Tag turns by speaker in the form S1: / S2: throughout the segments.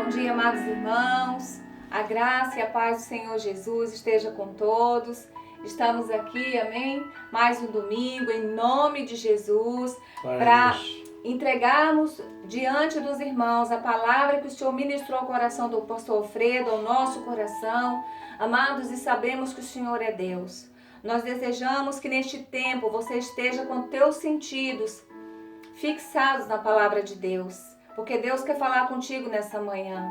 S1: Bom dia, amados irmãos. A graça e a paz do Senhor Jesus esteja com todos. Estamos aqui, amém? Mais um domingo, em nome de Jesus, para entregarmos diante dos irmãos a palavra que o Senhor ministrou ao coração do pastor Alfredo, ao nosso coração. Amados, e sabemos que o Senhor é Deus. Nós desejamos que neste tempo você esteja com teus sentidos fixados na palavra de Deus, porque Deus quer falar contigo nessa manhã.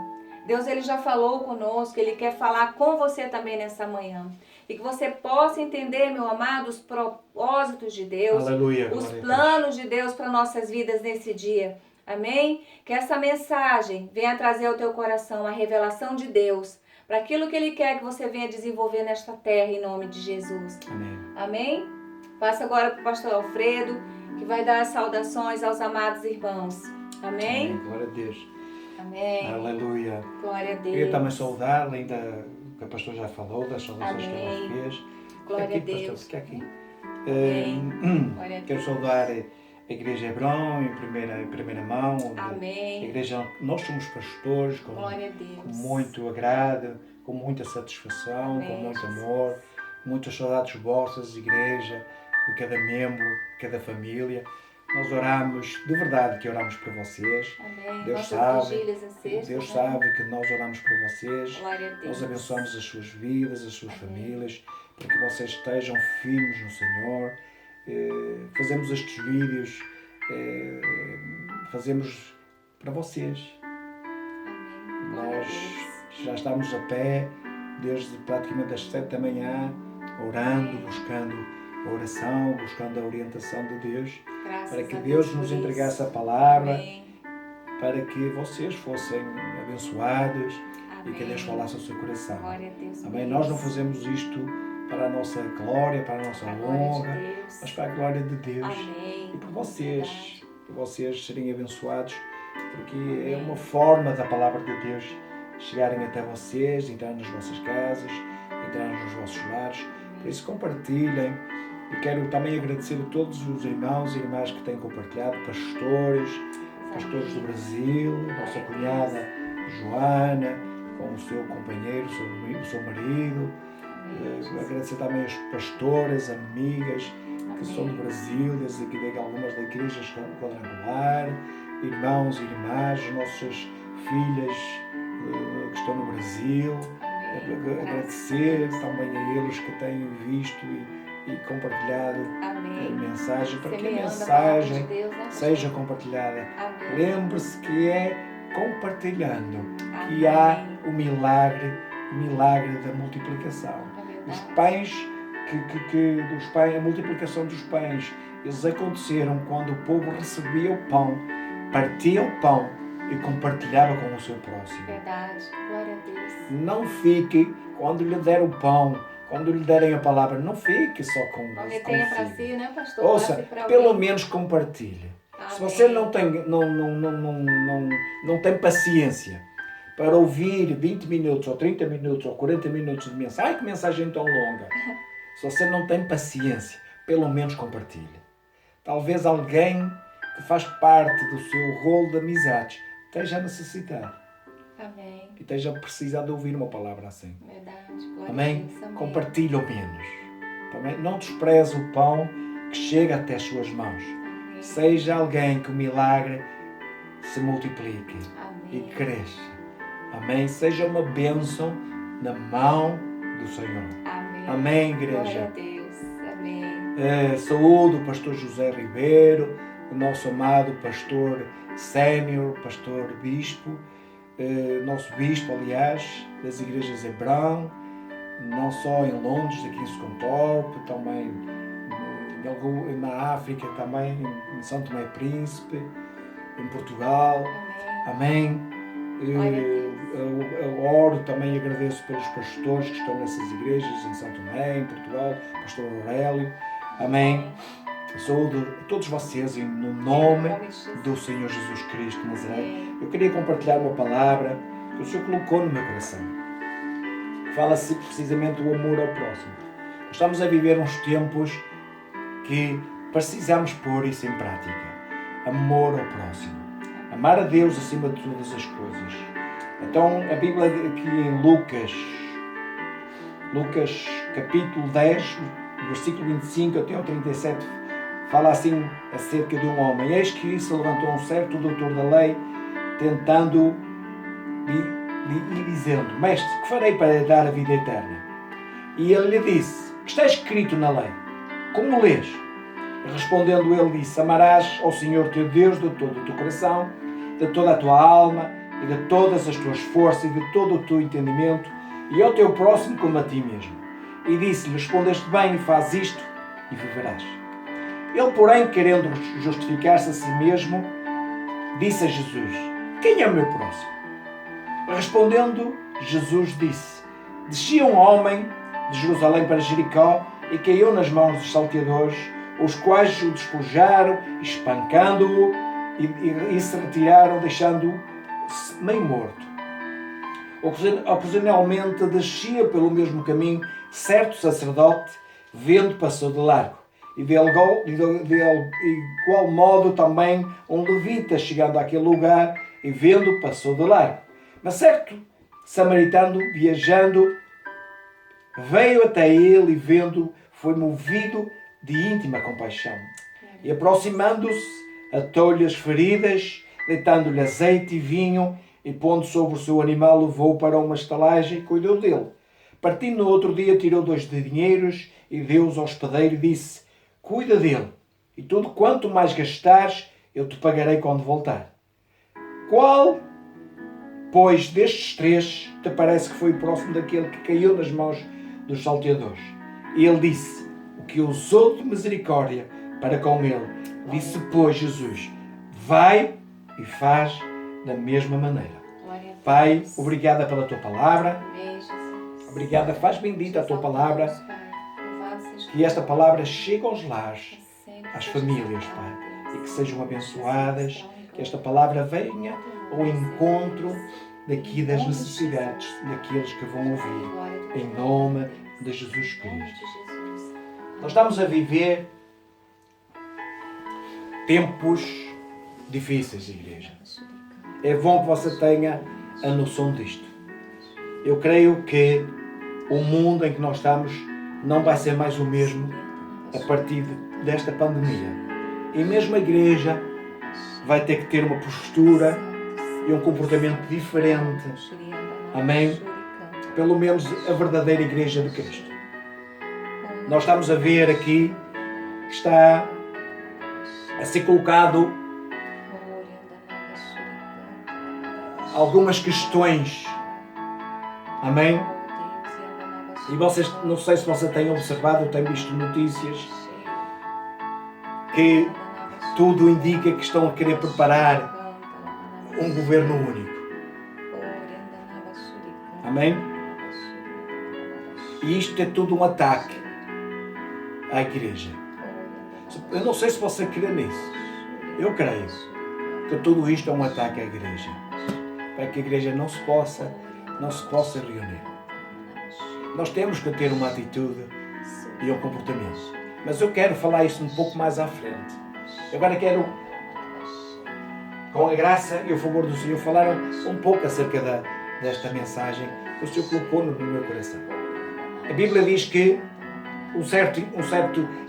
S1: Deus, Ele já falou conosco, Ele quer falar com você também nessa manhã. E que você possa entender, meu amado, os propósitos de Deus,
S2: Aleluia,
S1: os planos de Deus para nossas vidas nesse dia. Amém? Que essa mensagem venha trazer ao teu coração a revelação de Deus, para aquilo que Ele quer que você venha desenvolver nesta terra, em nome de Jesus.
S2: Amém.
S1: Amém? Passo agora para o pastor Alfredo, que vai dar as saudações aos amados irmãos. Amém?
S2: Amém. Glória a Deus.
S1: Amém.
S2: Aleluia.
S1: Glória a Deus.
S2: Queria também saudar, ainda que a pastor já falou, das saudações que ela fez.
S1: Glória
S2: aqui,
S1: a Deus.
S2: Pastor, fica aqui.
S1: Glória a Deus.
S2: Quero saudar a Igreja Hebron em primeira mão.
S1: Amém.
S2: A igreja, nós somos pastores com
S1: Glória a Deus.
S2: com muito agrado, com muita satisfação,
S1: Amém,
S2: com muito
S1: Jesus.
S2: amor, muitas saudades vossas, igreja, de cada membro, de cada família. Nós oramos, de verdade que oramos por vocês.
S1: Amém.
S2: Deus
S1: Nossas
S2: sabe,
S1: vigílias a sexta,
S2: Deus
S1: né?
S2: sabe que nós oramos por vocês.
S1: Glória a Deus.
S2: Nós abençoamos as suas vidas, as suas
S1: Amém.
S2: famílias, para que vocês estejam firmes no Senhor. Fazemos estes vídeos, fazemos para vocês.
S1: Amém. Glória a
S2: Nós
S1: Deus.
S2: já estamos a pé desde praticamente as 7 da manhã, orando,
S1: Amém.
S2: buscando a oração, buscando a orientação de Deus,
S1: Graças
S2: para que
S1: a
S2: Deus
S1: por
S2: nos
S1: isso.
S2: entregasse a palavra,
S1: Amém.
S2: para que vocês fossem abençoados e que
S1: Amém.
S2: Deus falasse ao seu coração.
S1: Glória a Deus.
S2: Amém?
S1: por
S2: Nós não
S1: isso.
S2: fazemos isto para a nossa glória, para a nossa
S1: Para a glória
S2: honra,
S1: de Deus.
S2: mas para a glória de Deus.
S1: Amém.
S2: E por vocês,
S1: Verdade.
S2: por vocês serem abençoados, porque é
S1: Amém.
S2: uma forma da palavra de Deus chegarem até vocês, entrar nas vossas casas, entrar nos vossos lares. Por isso compartilhem. E quero também agradecer a todos os irmãos e irmãs que têm compartilhado, pastores do Brasil, a nossa cunhada Joana, com o seu companheiro, o seu marido. Agradecer também às pastoras, amigas que são do Brasil, desde aqui de algumas das igrejas quadrangular, irmãos e irmãs, nossas filhas que estão no Brasil. Agradecer também a eles que têm visto e compartilhado a mensagem, para que a mensagem seja compartilhada.
S1: Amém.
S2: Lembre-se que é compartilhando que há o milagre da multiplicação. Os pães, a multiplicação dos pães, eles aconteceram quando o povo recebia o pão, partia o pão e compartilhava com o seu próximo.
S1: Verdade. Glória a Deus.
S2: Não fique, quando lhe der o pão, quando lhe derem a palavra, não fique só com
S1: Não retenha para
S2: si.
S1: si, né, pastor?
S2: Ouça,
S1: Passe para
S2: pelo
S1: alguém.
S2: menos compartilhe.
S1: Amém.
S2: Se você não tem paciência para ouvir 20 minutos, ou 30 minutos, ou 40 minutos de mensagem, ai que mensagem tão longa. Se você não tem paciência, pelo menos compartilhe. Talvez alguém que faz parte do seu rolo de amizades esteja a necessitar.
S1: Amém.
S2: E esteja a precisar de ouvir uma palavra assim.
S1: Verdade. Glória
S2: Amém?
S1: a Deus. Amém.
S2: Compartilhe ao menos. Também não despreze o pão que chega até as suas mãos.
S1: Amém.
S2: Seja alguém que o milagre se multiplique e
S1: Amém.
S2: cresça. Amém? Seja uma bênção na mão do Senhor.
S1: Amém.
S2: Amém,
S1: Glória a
S2: igreja?
S1: Deus. Amém.
S2: Saúde o pastor José Ribeiro, o nosso amado pastor sénior, pastor bispo, nosso bispo, aliás, das igrejas Hebron, não só em Londres, aqui em Scunthorpe, também na África, também em São Tomé e Príncipe, em Portugal.
S1: Amém.
S2: Amém. Eu oro também e agradeço pelos pastores que estão nessas igrejas, em São Tomé, em Portugal, pastor Aurélio. Amém. Saúde a todos vocês no nome do Senhor Jesus Cristo de Nazaré. Eu queria compartilhar uma palavra que o Senhor colocou no meu coração. Fala-se precisamente do amor ao próximo. Estamos a viver uns tempos que precisamos pôr isso em prática. Amor ao próximo. Amar a Deus acima de todas as coisas. Então a Bíblia aqui em Lucas capítulo 10, versículo 25 até ao 37, fala assim acerca de um homem. Eis que se levantou um certo doutor da lei, tentando e dizendo: Mestre, que farei para dar a vida eterna? E ele lhe disse: que está escrito na lei? Como lês? Respondendo ele disse: amarás ao Senhor teu Deus de todo o teu coração, de toda a tua alma e de todas as tuas forças e de todo o teu entendimento, e ao teu próximo como a ti mesmo. E disse-lhe: respondeste bem, faz isto e viverás. Ele, porém, querendo justificar-se a si mesmo, disse a Jesus: quem é o meu próximo? Respondendo, Jesus disse: descia um homem de Jerusalém para Jericó e caiu nas mãos dos salteadores, os quais o despojaram, espancando-o e se retiraram, deixando-o meio morto. Ocasionalmente descia pelo mesmo caminho certo sacerdote, vendo, passou de largo. E de igual modo também um levita, chegando àquele lugar e vendo, passou de largo. Mas certo samaritano, viajando, veio até ele e vendo, foi movido de íntima compaixão. E aproximando-se, atou-lhe as feridas, deitando-lhe azeite e vinho, e pondo sobre o seu animal, levou-o para uma estalagem e cuidou dele. Partindo no outro dia, tirou 2 dinheiros e deu-os ao hospedeiro e disse: cuida dele, e tudo quanto mais gastares, eu te pagarei quando voltar. Qual, pois, destes 3 te parece que foi o próximo daquele que caiu nas mãos dos salteadores? E ele disse: o que usou de misericórdia para com ele. Disse, pois, Jesus: vai e faz da mesma maneira. Pai, obrigada pela tua palavra. Obrigada, faz bendita a tua palavra. Que esta palavra chegue aos lares, às famílias, Pai, e que sejam abençoadas. Que esta palavra venha ao encontro daqui das necessidades daqueles que vão ouvir. Em nome de Jesus Cristo. Nós estamos a viver tempos difíceis, igreja. É bom que você tenha a noção disto. Eu creio que o mundo em que nós estamos não vai ser mais o mesmo a partir desta pandemia. E mesmo a igreja vai ter que ter uma postura e um comportamento diferente. Amém? Pelo menos a verdadeira igreja de Cristo. Nós estamos a ver aqui que está a ser colocado algumas questões. Amém? E vocês, não sei se vocês têm observado, eu tenho visto notícias que tudo indica que estão a querer preparar um governo único. Amém? E isto é tudo um ataque à igreja. Eu não sei se você crê nisso. Eu creio que tudo isto é um ataque à igreja. Para que a igreja não se possa reunir. Nós temos que ter uma atitude e um comportamento. Mas eu quero falar isso um pouco mais à frente. Agora quero, com a graça e o favor do Senhor, falar um pouco acerca desta mensagem que o Senhor colocou no meu coração. A Bíblia diz que um certo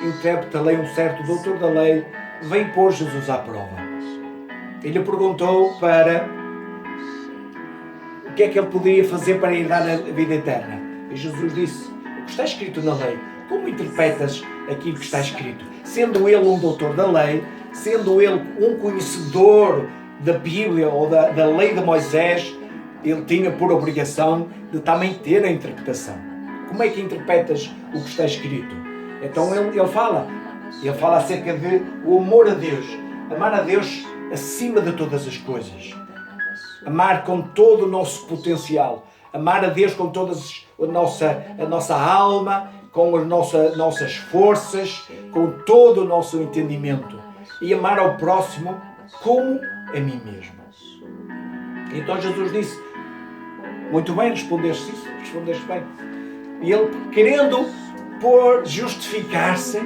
S2: intérprete da lei, um certo doutor da lei, veio pôr Jesus à prova. Ele perguntou para o que é que ele poderia fazer para ir dar a vida eterna. E Jesus disse: o que está escrito na lei, como interpretas aquilo que está escrito? Sendo ele um doutor da lei, sendo ele um conhecedor da Bíblia ou da lei de Moisés, ele tinha por obrigação de também ter a interpretação. Como é que interpretas o que está escrito? Então ele fala acerca de o amor a Deus, amar a Deus acima de todas as coisas, amar com todo o nosso potencial, amar a Deus com toda a nossa alma, com as nossas forças, com todo o nosso entendimento, e amar ao próximo como a mim mesmo. Então Jesus disse: muito bem, respondeste bem. E ele, querendo justificar-se,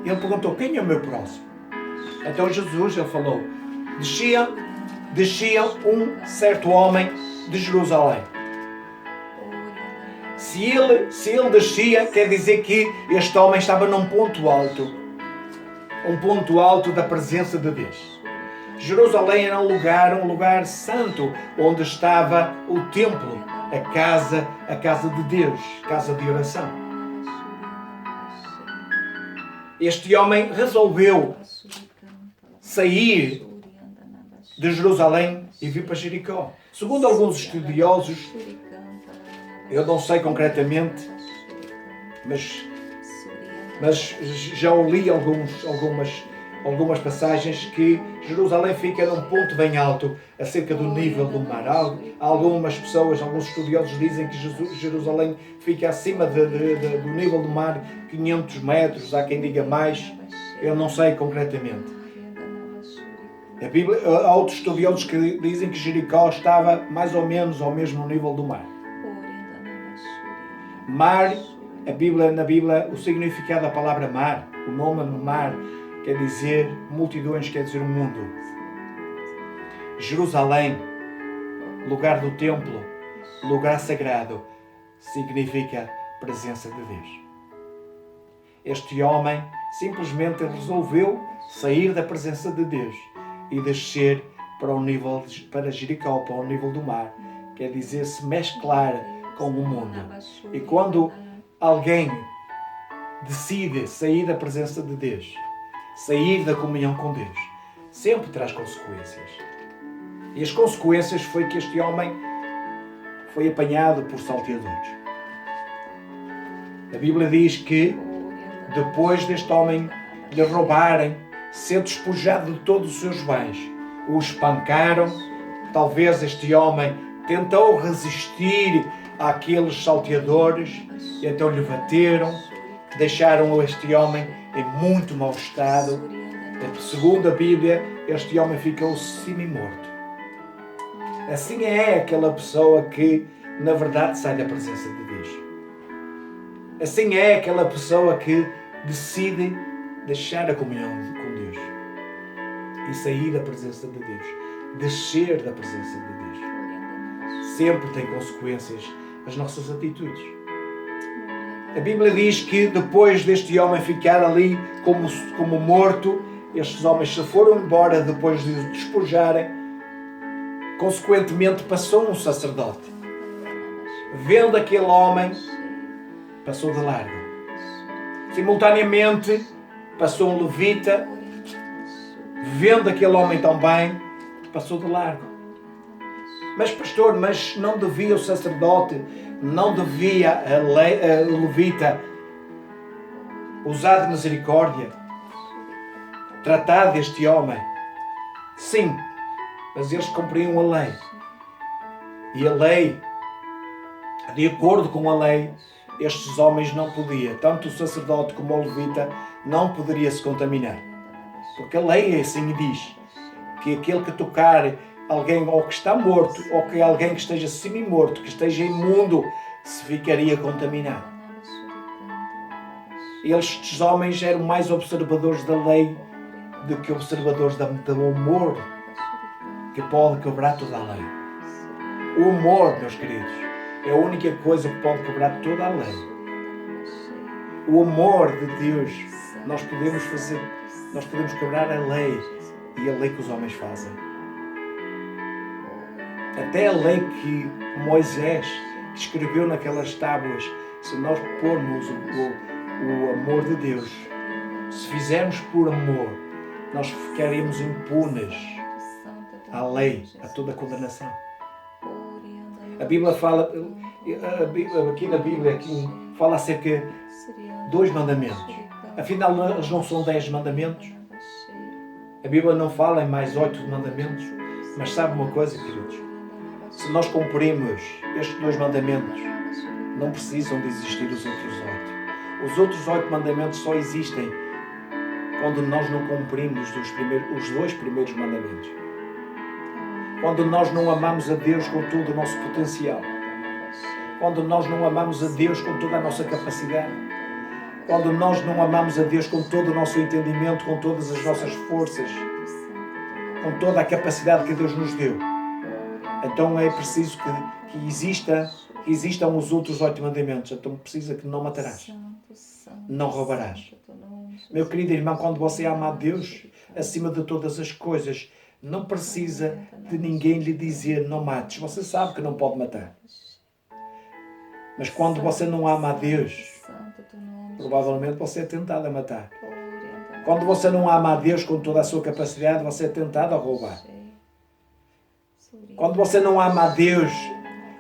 S2: ele perguntou: quem é o meu próximo? Então Jesus, ele falou, descia um certo homem de Jerusalém. Se ele descia, quer dizer que este homem estava num ponto alto. Um ponto alto da presença de Deus. Jerusalém era um lugar santo, onde estava o templo, a casa de Deus, casa de oração. Este homem resolveu sair de Jerusalém e vir para Jericó. Segundo alguns estudiosos, eu não sei concretamente, mas já li algumas passagens que Jerusalém fica num ponto bem alto, acerca do nível do mar. Algumas pessoas, alguns estudiosos dizem que Jerusalém fica acima do nível do mar 500 metros, há quem diga mais, eu não sei concretamente. Há outros estudiosos que dizem que Jericó estava mais ou menos ao mesmo nível do mar. Mar, na Bíblia, o significado da palavra mar, o nome mar, quer dizer multidões, quer dizer o mundo. Jerusalém, lugar do templo, lugar sagrado, significa presença de Deus. Este homem simplesmente resolveu sair da presença de Deus e descer para Jericó, para o nível do mar, quer dizer se mesclar com o mundo. E quando alguém decide sair da presença de Deus, sair da comunhão com Deus, sempre traz consequências. E as consequências foi que este homem foi apanhado por salteadores. A Bíblia diz que depois deste homem lhe roubarem, ser despojado de todos os seus bens, o espancaram. Talvez este homem tentou resistir àqueles salteadores e então lhe bateram, deixaram este homem em muito mau estado. Segundo a Bíblia, este homem ficou semi-morto. Assim é aquela pessoa que, na verdade, sai da presença de Deus. Assim é aquela pessoa que decide deixar a comunhão com Deus e sair da presença de Deus, descer da presença de Deus. Sempre tem consequências as nossas atitudes. A Bíblia diz que depois deste homem ficar ali como morto, estes homens se foram embora depois de o despojarem. Consequentemente passou um sacerdote. Vendo aquele homem, passou de largo. Simultaneamente passou um levita. Vendo aquele homem também, passou de largo. Mas pastor, não devia o sacerdote, não devia o levita usar de misericórdia, tratar deste homem? Sim, mas eles cumpriam a lei. E a lei, de acordo com a lei, estes homens não podiam, tanto o sacerdote como o levita, não poderia se contaminar. Porque a lei assim diz, que aquele que tocar alguém ou que está morto, ou que alguém que esteja semi-morto, que esteja imundo, se ficaria contaminado. Estes homens eram mais observadores da lei do que observadores do amor, que pode quebrar toda a lei. O amor, meus queridos, é a única coisa que pode quebrar toda a lei. O amor de Deus, nós podemos quebrar a lei e a lei que os homens fazem. Até a lei que Moisés escreveu naquelas tábuas, se nós pormos o amor de Deus, se fizermos por amor, nós ficaremos impunes à lei, a toda a condenação. A Bíblia fala, aqui na Bíblia, fala acerca de 2 mandamentos. Afinal, eles não são 10 mandamentos. A Bíblia não fala em mais 8 mandamentos. Mas sabe uma coisa, queridos? Se nós cumprimos estes 2 mandamentos, não precisam de existir os outros 8. Os outros 8 mandamentos só existem quando nós não cumprimos os 2 primeiros mandamentos. Quando nós não amamos a Deus com todo o nosso potencial. Quando nós não amamos a Deus com toda a nossa capacidade. Quando nós não amamos a Deus com todo o nosso entendimento, com todas as nossas forças, com toda a capacidade que Deus nos deu. Então é preciso que existam os outros 8 mandamentos. Então precisa que não matarás, não roubarás. Meu querido irmão, quando você ama a Deus acima de todas as coisas, não precisa de ninguém lhe dizer não mates. Você sabe que não pode matar. Mas quando você não ama a Deus, provavelmente você é tentado a matar. Quando você não ama a Deus com toda a sua capacidade, você é tentado a roubar. Quando você não ama a Deus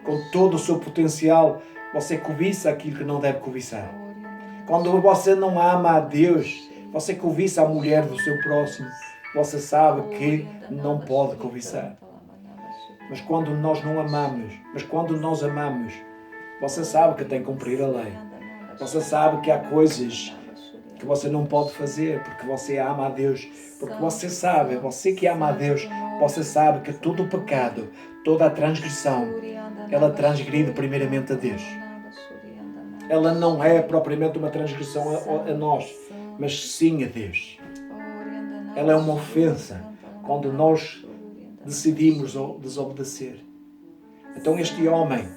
S2: com todo o seu potencial, você cobiça aquilo que não deve cobiçar. Quando você não ama a Deus, você cobiça a mulher do seu próximo. Você sabe que não pode cobiçar. Mas quando nós não amamos, você sabe que tem que cumprir a lei. Você sabe que há coisas que você não pode fazer porque você ama a Deus. Porque você sabe, você que ama a Deus, você sabe que todo o pecado, toda a transgressão, ela transgride primeiramente a Deus. Ela não é propriamente uma transgressão a nós, mas sim a Deus. Ela é uma ofensa quando nós decidimos desobedecer. Então este homem,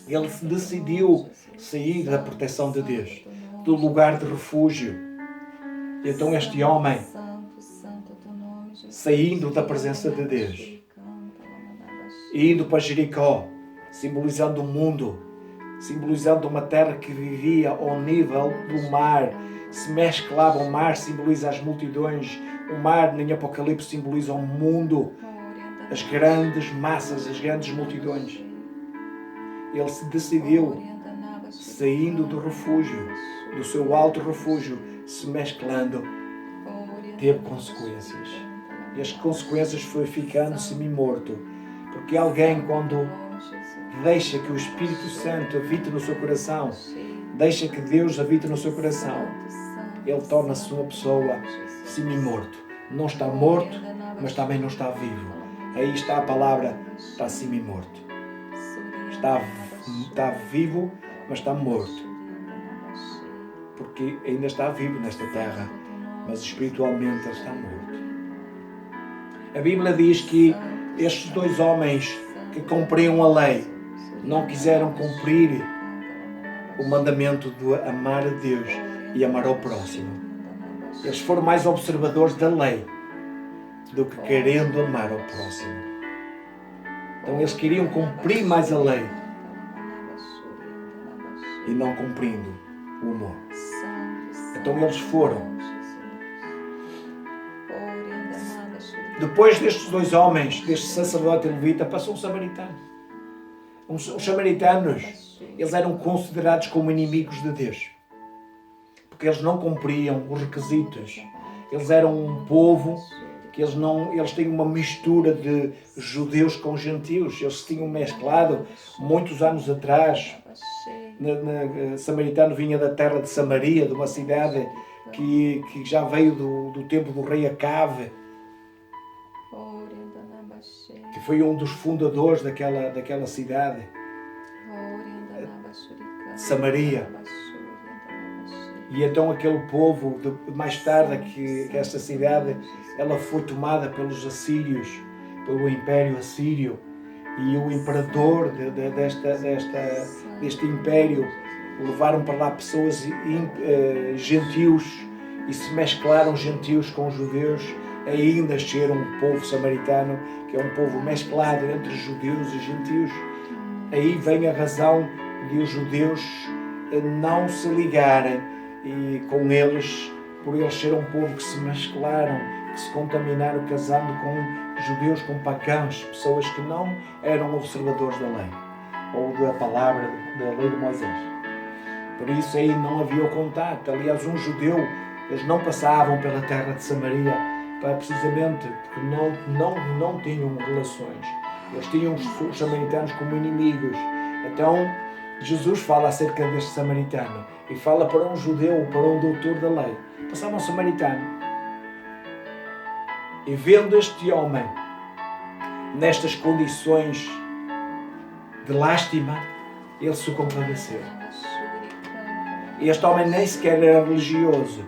S2: ele decidiu sair da proteção de Deus, do lugar de refúgio. E então este homem, saindo da presença de Deus, indo para Jericó, simbolizando o mundo, simbolizando uma terra que vivia ao nível do mar, se mesclava. O mar simboliza as multidões, o mar em Apocalipse simboliza o mundo, as grandes massas, as grandes multidões. Ele se decidiu, saindo do refúgio, do seu alto refúgio, se mesclando, teve consequências. E as consequências foi ficando semi-morto. Porque alguém, quando deixa que o Espírito Santo habite no seu coração, deixa que Deus habite no seu coração, ele torna-se uma pessoa semi-morto. Não está morto, mas também não está vivo. Aí está a palavra, está semi-morto. Está vivo, mas está morto. Porque ainda está vivo nesta terra, mas espiritualmente ele está morto. A Bíblia diz que estes 2 homens que cumpriam a lei não quiseram cumprir o mandamento de amar a Deus e amar ao próximo. Eles foram mais observadores da lei do que querendo amar ao próximo. Então eles queriam cumprir mais a lei e não cumprindo o amor. Então eles foram. Depois destes 2 homens, deste sacerdote e levita, passou um samaritano. Os samaritanos, eles eram considerados como inimigos de Deus. Porque eles não cumpriam os requisitos. Eles eram um povo que eles têm uma mistura de judeus com gentios. Eles se tinham mesclado muitos anos atrás. Samaritano vinha da terra de Samaria, de uma cidade que já veio do tempo do rei Acabe, que foi um dos fundadores daquela cidade, Samaria. E então aquele povo, mais tarde, que esta cidade, ela foi tomada pelos assírios, pelo Império Assírio, e o imperador deste império levaram para lá pessoas gentios e se mesclaram gentios com judeus, ainda nasceram um povo samaritano, que é um povo mesclado entre judeus e gentios. Aí vem a razão de os judeus não se ligarem e com eles, por eles serem um povo que se mesclaram, que se contaminaram casando com judeus, com pagãos, pessoas que não eram observadores da lei ou da palavra da lei de Moisés. Por isso aí não havia o contato. Aliás, um judeu, eles não passavam pela terra de Samaria precisamente porque não tinham relações. Eles tinham os samaritanos como inimigos. Então Jesus fala acerca deste samaritano e fala para um judeu, para um doutor da lei. Passava um samaritano e vendo este homem nestas condições de lástima, ele se compadeceu. Este homem nem sequer era religioso.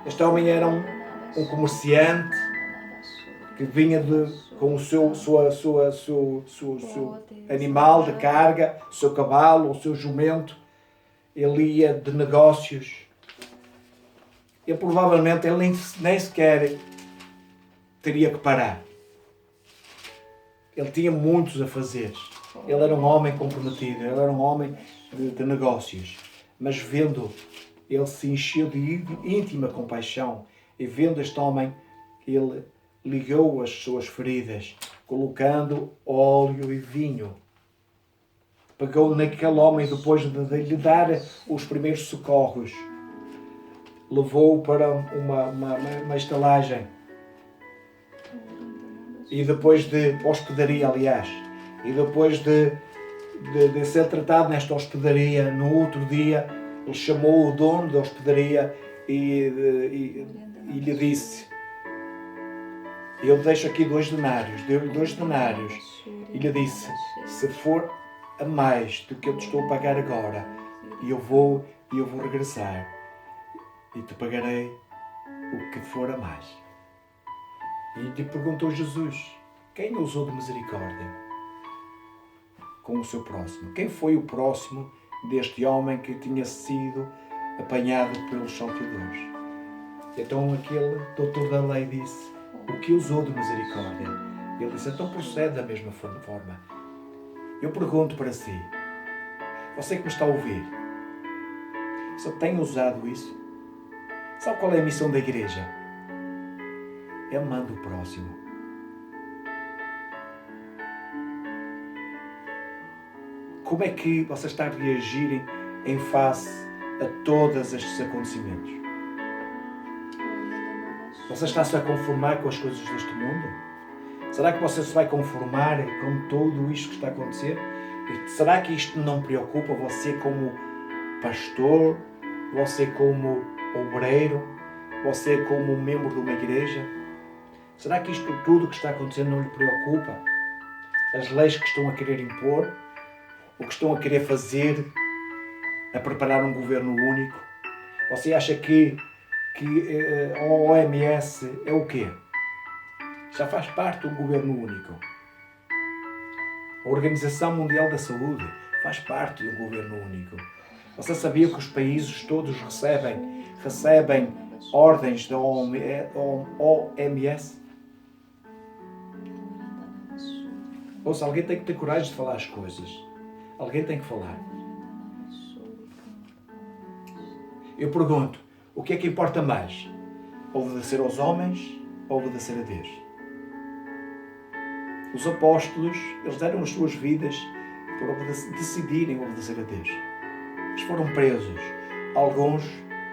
S2: Este homem era um comerciante, que vinha com o seu animal de carga, o seu cavalo, o seu jumento. Ele ia de negócios. E provavelmente ele nem sequer teria que parar. Ele tinha muitos a fazer. Ele era um homem comprometido, ele era um homem de negócios. Mas vendo, ele se encheu de íntima compaixão. E vendo este homem, ele ligou as suas feridas, colocando óleo e vinho. Pegou naquele homem, depois de lhe dar os primeiros socorros, levou-o para uma estalagem. E depois de hospedaria, aliás, e depois de ser tratado nesta hospedaria, no outro dia, ele chamou o dono da hospedaria e lhe disse: eu deixo aqui 2 denários, deu-lhe 2 denários, e lhe disse: se for a mais do que eu te estou a pagar agora, eu vou regressar, e te pagarei o que for a mais. E lhe perguntou Jesus: quem usou de misericórdia com o seu próximo? Quem foi o próximo deste homem que tinha sido apanhado pelos salteadores? Então aquele doutor da lei disse: o que usou de misericórdia? Ele disse: então procede da mesma forma. Eu pergunto para si, você que me está a ouvir, você tem usado isso? Sabe qual é a missão da igreja? É amando o próximo. Como é que você está a reagir em face a todos estes acontecimentos? Você está-se a conformar com as coisas deste mundo? Será que você se vai conformar com tudo isto que está a acontecer? E será que isto não preocupa você como pastor, você como obreiro, você como membro de uma igreja? Será que isto tudo que está acontecendo não lhe preocupa? As leis que estão a querer impor? O que estão a querer fazer? A preparar um governo único? Você acha que a OMS é o quê? Já faz parte de um governo único. A Organização Mundial da Saúde faz parte de um governo único. Você sabia que os países todos recebem ordens da OMS? Ouça, alguém tem que ter coragem de falar as coisas. Alguém tem que falar. Eu pergunto, o que é que importa mais? Obedecer aos homens ou obedecer a Deus? Os apóstolos, eles deram as suas vidas por decidirem obedecer a Deus. Eles foram presos. Alguns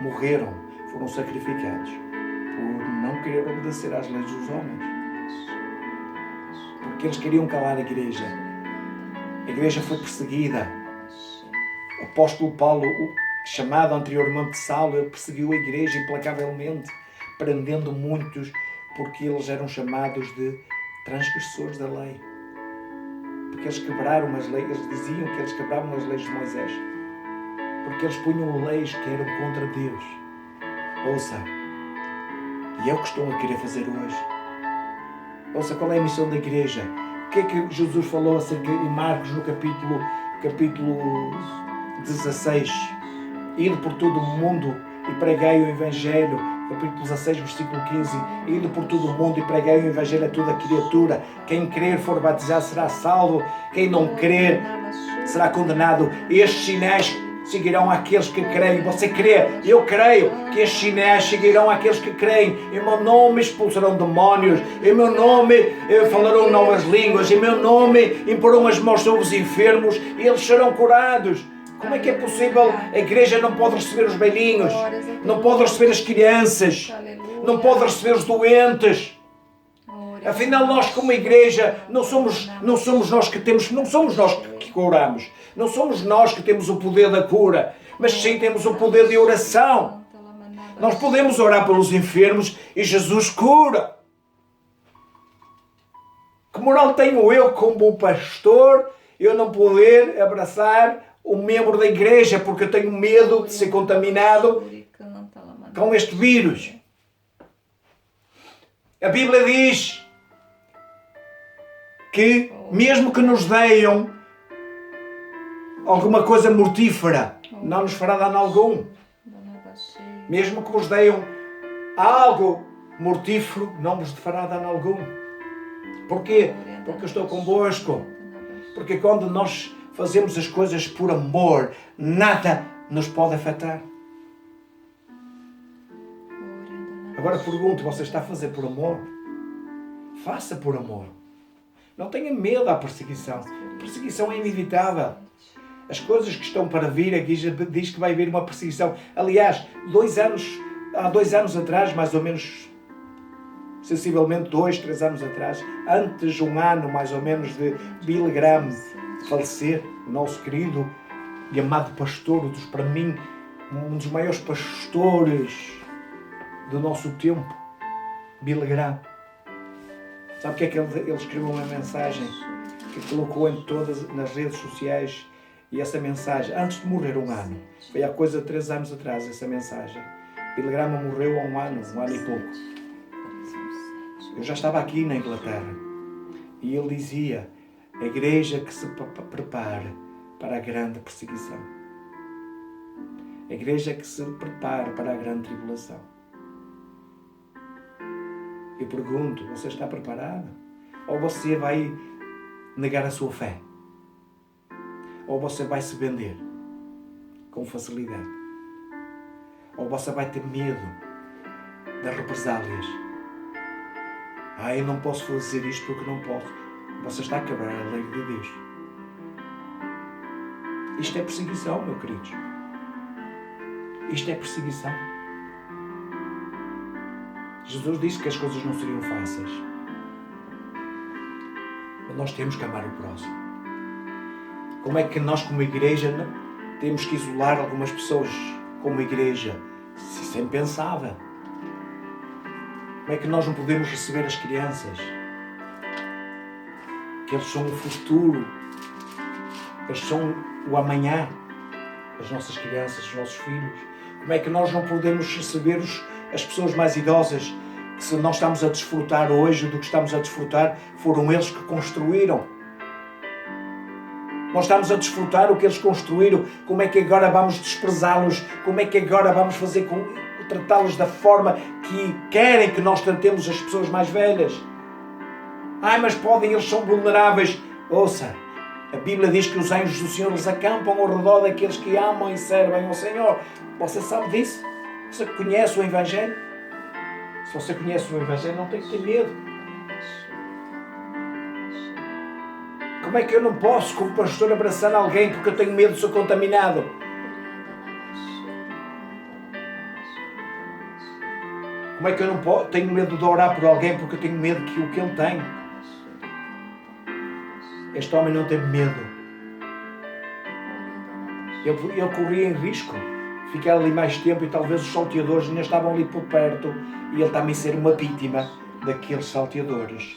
S2: morreram, foram sacrificados por não querer obedecer às leis dos homens. Porque eles queriam calar a igreja. A igreja foi perseguida. O apóstolo Paulo, chamado anteriormente de Saulo, ele perseguiu a igreja implacavelmente, prendendo muitos, porque eles eram chamados de transgressores da lei. Porque eles quebraram as leis, eles diziam que eles quebravam as leis de Moisés. Porque eles punham leis que eram contra Deus. Ouça, e é o que estão a querer fazer hoje. Ouça, qual é a missão da igreja? O que é que Jesus falou acerca em Marcos no capítulo 16? Ide por todo o mundo e pregai o Evangelho. Capítulo 16, versículo 15. Ide por todo o mundo e pregai o Evangelho a toda criatura. Quem crer for batizado será salvo. Quem não crer será condenado. Estes sinais seguirão aqueles que creem. Você crê? Eu creio que estes sinais seguirão aqueles que creem. Em meu nome expulsarão demónios. Em meu nome falarão novas línguas. Em meu nome imporão as mãos sobre os enfermos e eles serão curados. Como é que é possível? A igreja não pode receber os velhinhos, não pode receber as crianças, não pode receber os doentes. Afinal, nós como igreja não somos nós que curamos, não somos nós que temos o poder da cura, mas sim temos o poder de oração. Nós podemos orar pelos enfermos e Jesus cura. Que moral tenho eu como pastor eu não poder abraçar o membro da igreja porque eu tenho medo de ser contaminado com este vírus? A Bíblia diz que, mesmo que nos deem alguma coisa mortífera, não nos fará dano algum. Mesmo que vos deem algo mortífero, não vos fará dano algum. Porquê? Porque eu estou convosco. Porque quando nós fazemos as coisas por amor, nada nos pode afetar. Agora pergunto, você está a fazer por amor? Faça por amor. Não tenha medo da perseguição. A perseguição é inevitável. As coisas que estão para vir, aqui já diz que vai haver uma perseguição. Aliás, há 2 anos atrás, mais ou menos, sensivelmente 2, 3 anos atrás, antes de um ano mais ou menos de Billy Graham falecer, o nosso querido e amado pastor, para mim, um dos maiores pastores do nosso tempo, Billy Graham. Sabe o que é que ele escreveu uma mensagem que colocou em todas nas redes sociais? E essa mensagem, antes de morrer um ano, foi há coisa de 3 anos atrás essa mensagem. Billy Graham morreu há um ano e pouco. Eu já estava aqui na Inglaterra e ele dizia: a igreja que se prepare para a grande perseguição. A igreja que se prepare para a grande tribulação. Eu pergunto, você está preparado? Ou você vai negar a sua fé? Ou você vai se vender com facilidade? Ou você vai ter medo das represálias? Eu não posso fazer isto porque não posso. Você está a quebrar a lei de Deus. Isto é perseguição, meus queridos. Isto é perseguição. Jesus disse que as coisas não seriam fáceis. Mas nós temos que amar o próximo. Como é que nós, como igreja, temos que isolar algumas pessoas como igreja? Isso é impensável. Como é que nós não podemos receber as crianças? Que eles são o futuro. Eles são o amanhã. As nossas crianças, os nossos filhos. Como é que nós não podemos receber as pessoas mais idosas? Que se nós estamos a desfrutar hoje do que estamos a desfrutar, foram eles que construíram. Nós estamos a desfrutar o que eles construíram. Como é que agora vamos desprezá-los? Como é que agora vamos tratá-los da forma que querem que nós tratemos as pessoas mais velhas? Mas podem, eles são vulneráveis. Ouça, a Bíblia diz que os anjos do Senhor eles acampam ao redor daqueles que amam e servem ao Senhor. Você sabe disso? Você conhece o Evangelho? Se você conhece o Evangelho, não tem que ter medo. Como é que eu não posso, como pastor, abraçar alguém porque eu tenho medo de ser contaminado? Como é que eu não tenho medo de orar por alguém porque eu tenho medo que o que ele tem? Este homem não teve medo. Ele corria em risco. Ficar ali mais tempo e talvez os salteadores ainda estavam ali por perto e ele também ser uma vítima daqueles salteadores.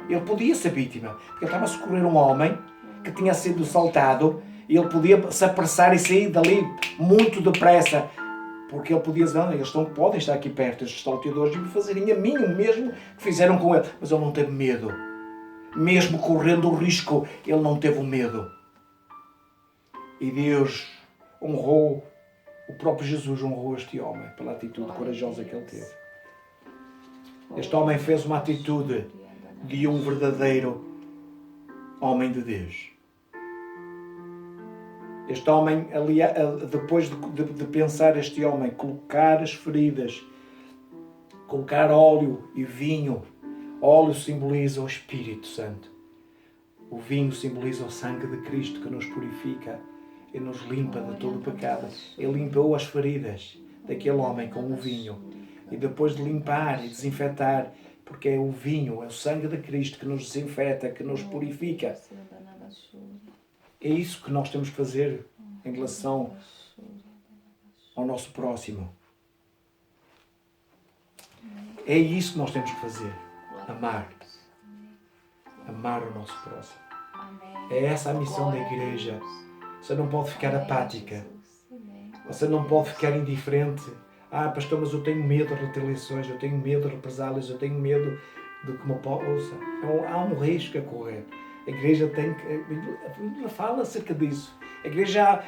S2: Ele podia ser vítima, porque ele estava a socorrer um homem que tinha sido saltado e ele podia se apressar e sair dali muito depressa, porque ele podia dizer, eles podem estar aqui perto, estes salteadores, e fazerem a mim o mesmo que fizeram com ele. Mas ele não teve medo. Mesmo correndo o risco, ele não teve o medo. E Deus honrou, o próprio Jesus honrou este homem pela atitude corajosa que ele teve. Este homem fez uma atitude de um verdadeiro homem de Deus. Este homem, depois de pensar este homem, colocar as feridas, colocar óleo e vinho. Óleo simboliza o Espírito Santo. O vinho simboliza o sangue de Cristo que nos purifica e nos limpa de todo o pecado. Ele limpou as feridas daquele homem com o vinho. E depois de limpar e desinfetar, porque é o vinho, é o sangue de Cristo que nos desinfeta, que nos purifica. É isso que nós temos que fazer em relação ao nosso próximo. É isso que nós temos que fazer. Amar. Amar o nosso próximo. É essa a missão da igreja. Você não pode ficar apática. Você não pode ficar indiferente. Pastor, mas eu tenho medo de retaliações, eu tenho medo de represálias, eu tenho medo do que uma poça. Há um risco a correr. A igreja tem que... A Bíblia fala acerca disso. A igreja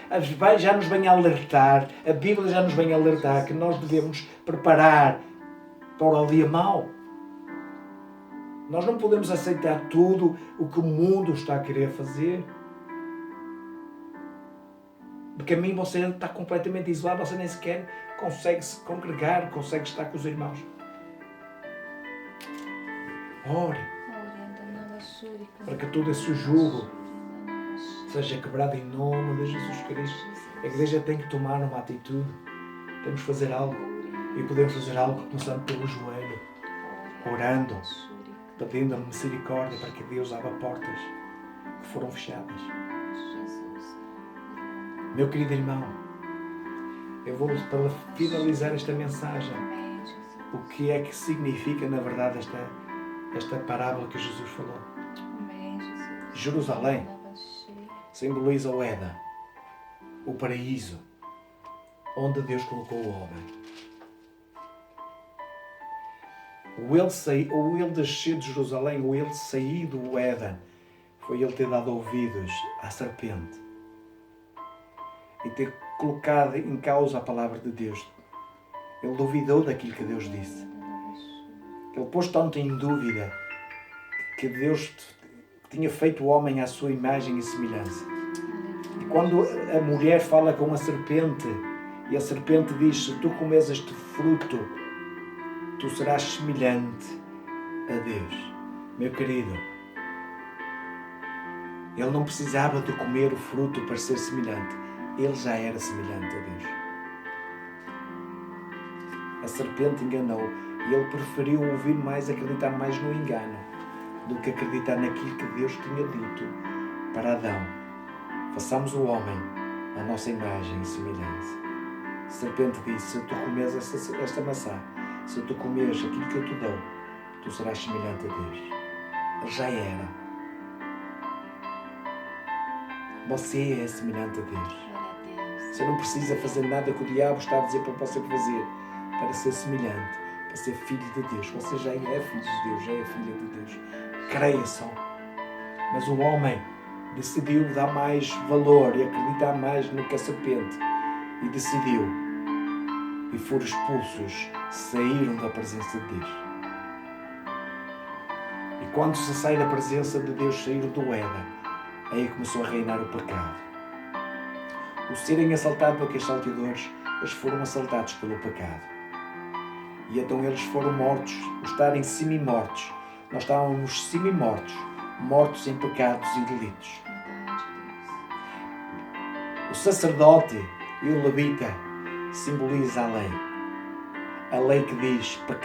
S2: já nos vem a alertar, a Bíblia já nos vem a alertar que nós devemos preparar para o dia mau. Nós não podemos aceitar tudo o que o mundo está a querer fazer. Porque a mim você está completamente isolado, você nem sequer consegue se congregar, consegue estar com os irmãos. Ore para que todo esse jugo seja quebrado em nome de Jesus Cristo. A igreja tem que tomar uma atitude. Temos que fazer algo. E podemos fazer algo começando pelo joelho, orando, pedindo a misericórdia para que Deus abra portas que foram fechadas. Meu querido irmão, eu vou para finalizar esta mensagem. O que é que significa na verdade esta parábola que Jesus falou? Jerusalém simboliza o Éden, o paraíso, onde Deus colocou o homem. O ele descer de Jerusalém, o ele sair do Éden, foi ele ter dado ouvidos à serpente e ter colocado em causa a palavra de Deus. Ele duvidou daquilo que Deus disse. Ele pôs tanto em dúvida que Deus tinha feito o homem à sua imagem e semelhança. E quando a mulher fala com a serpente, e a serpente diz: se tu comes este fruto, tu serás semelhante a Deus. Meu querido, ele não precisava de comer o fruto para ser semelhante. Ele já era semelhante a Deus. A serpente enganou e ele preferiu ouvir mais, acreditar mais no engano do que acreditar naquilo que Deus tinha dito para Adão. Façamos o homem à nossa imagem e semelhança. A serpente disse: se tu comes esta maçã, se tu comes aquilo que eu te dou, tu serás semelhante a Deus. Ele já era. Você é semelhante a Deus. Você não precisa fazer nada que o diabo está a dizer para você fazer para ser semelhante, para ser filho de Deus. Você já é filho de Deus, já é filha de Deus. Creia só. Mas o homem decidiu dar mais valor e acreditar mais no que a serpente e decidiu. E foram expulsos, saíram da presença de Deus. E quando se sai da presença de Deus, saíram do Éden, aí começou a reinar o pecado. O serem assaltados por aqueles salteadores, eles foram assaltados pelo pecado. E então eles foram mortos, os estarem semi-mortos. Nós estávamos semi-mortos, mortos em pecados e delitos. O sacerdote e o levita simboliza a lei. A lei que diz: